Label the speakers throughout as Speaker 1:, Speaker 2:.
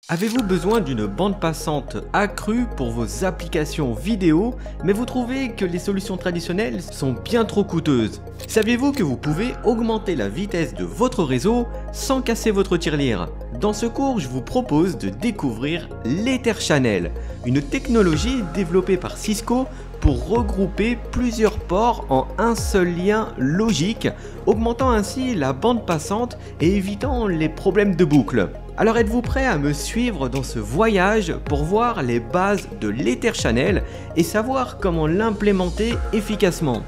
Speaker 1: Avez-vous besoin d'une bande passante accrue pour vos applications vidéo, mais vous trouvez que les solutions traditionnelles sont bien trop coûteuses? Saviez-vous que vous pouvez augmenter la vitesse de votre réseau sans casser votre tirelire? Dans ce cours, je vous propose de découvrir l'Etherchannel, une technologie développée par Cisco pour regrouper plusieurs ports en un seul lien logique, augmentant ainsi la bande passante et évitant les problèmes de boucle. Alors êtes-vous prêt à me suivre dans ce voyage pour voir les bases de l'Etherchannel et savoir comment l'implémenter efficacement?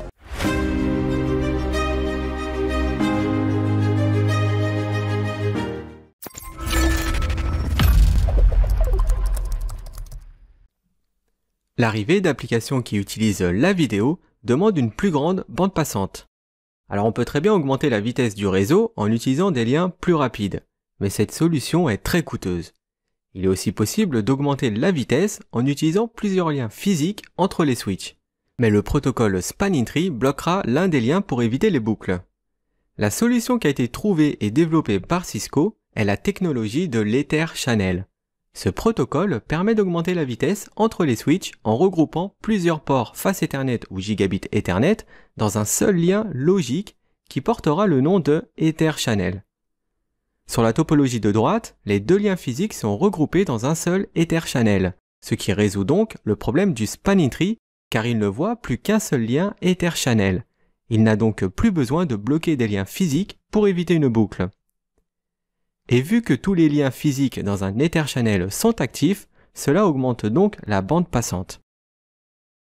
Speaker 1: L'arrivée d'applications qui utilisent la vidéo demande une plus grande bande passante. Alors on peut très bien augmenter la vitesse du réseau en utilisant des liens plus rapides, mais cette solution est très coûteuse. Il est aussi possible d'augmenter la vitesse en utilisant plusieurs liens physiques entre les switches. Mais le protocole Spanning Tree bloquera l'un des liens pour éviter les boucles. La solution qui a été trouvée et développée par Cisco est la technologie de l'Etherchannel. Ce protocole permet d'augmenter la vitesse entre les switches en regroupant plusieurs ports face Ethernet ou gigabit Ethernet dans un seul lien logique qui portera le nom de Etherchannel. Sur la topologie de droite, les deux liens physiques sont regroupés dans un seul Etherchannel, ce qui résout donc le problème du Spanning Tree car il ne voit plus qu'un seul lien Etherchannel. Il n'a donc plus besoin de bloquer des liens physiques pour éviter une boucle. Et vu que tous les liens physiques dans un Etherchannel sont actifs, cela augmente donc la bande passante.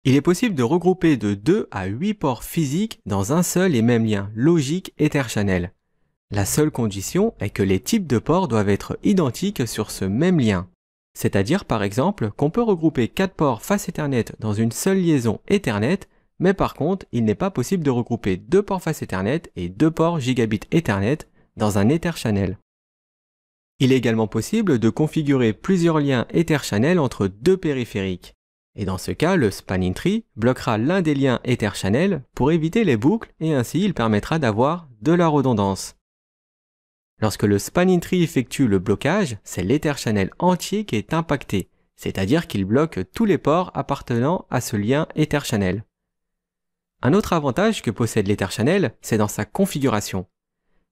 Speaker 1: Il est possible de regrouper de 2 à 8 ports physiques dans un seul et même lien logique Etherchannel. La seule condition est que les types de ports doivent être identiques sur ce même lien. C'est-à-dire par exemple qu'on peut regrouper 4 ports face Ethernet dans une seule liaison Ethernet, mais par contre il n'est pas possible de regrouper 2 ports face Ethernet et 2 ports gigabit Ethernet dans un Etherchannel. Il est également possible de configurer plusieurs liens Etherchannel entre deux périphériques. Et dans ce cas, le Spanning Tree bloquera l'un des liens Etherchannel pour éviter les boucles et ainsi il permettra d'avoir de la redondance. Lorsque le Spanning Tree effectue le blocage, c'est l'Etherchannel entier qui est impacté, c'est-à-dire qu'il bloque tous les ports appartenant à ce lien Etherchannel. Un autre avantage que possède l'Etherchannel, c'est dans sa configuration.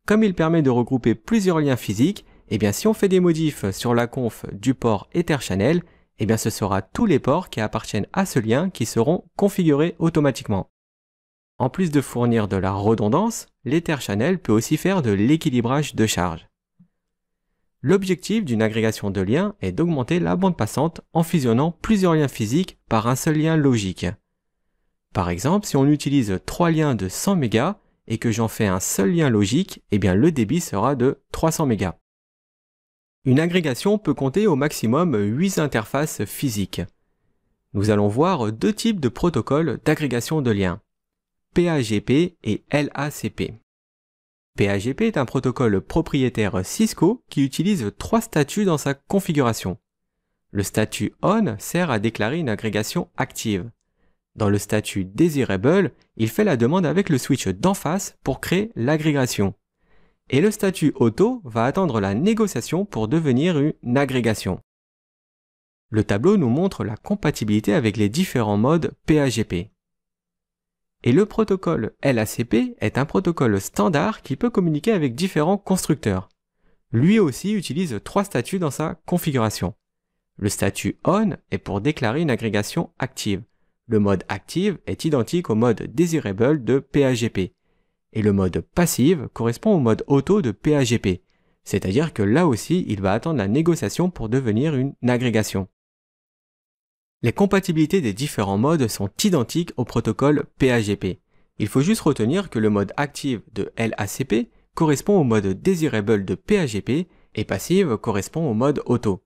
Speaker 1: Comme il permet de regrouper plusieurs liens physiques, eh bien si on fait des modifs sur la conf du port Etherchannel, eh bien ce sera tous les ports qui appartiennent à ce lien qui seront configurés automatiquement. En plus de fournir de la redondance, l'Etherchannel peut aussi faire de l'équilibrage de charge. L'objectif d'une agrégation de liens est d'augmenter la bande passante en fusionnant plusieurs liens physiques par un seul lien logique. Par exemple, si on utilise 3 liens de 100 mégas et que j'en fais un seul lien logique, eh bien le débit sera de 300 mégas. Une agrégation peut compter au maximum 8 interfaces physiques. Nous allons voir deux types de protocoles d'agrégation de liens, PAGP et LACP. PAGP est un protocole propriétaire Cisco qui utilise 3 statuts dans sa configuration. Le statut ON sert à déclarer une agrégation active. Dans le statut Desirable, il fait la demande avec le switch d'en face pour créer l'agrégation. Et le statut Auto va attendre la négociation pour devenir une agrégation. Le tableau nous montre la compatibilité avec les différents modes PAGP. Et le protocole LACP est un protocole standard qui peut communiquer avec différents constructeurs. Lui aussi utilise 3 statuts dans sa configuration. Le statut ON est pour déclarer une agrégation active. Le mode active est identique au mode Desirable de PAGP. Et le mode passive correspond au mode auto de PAGP, c'est-à-dire que là aussi il va attendre la négociation pour devenir une agrégation. Les compatibilités des différents modes sont identiques au protocole PAGP. Il faut juste retenir que le mode active de LACP correspond au mode Desirable de PAGP et passive correspond au mode auto.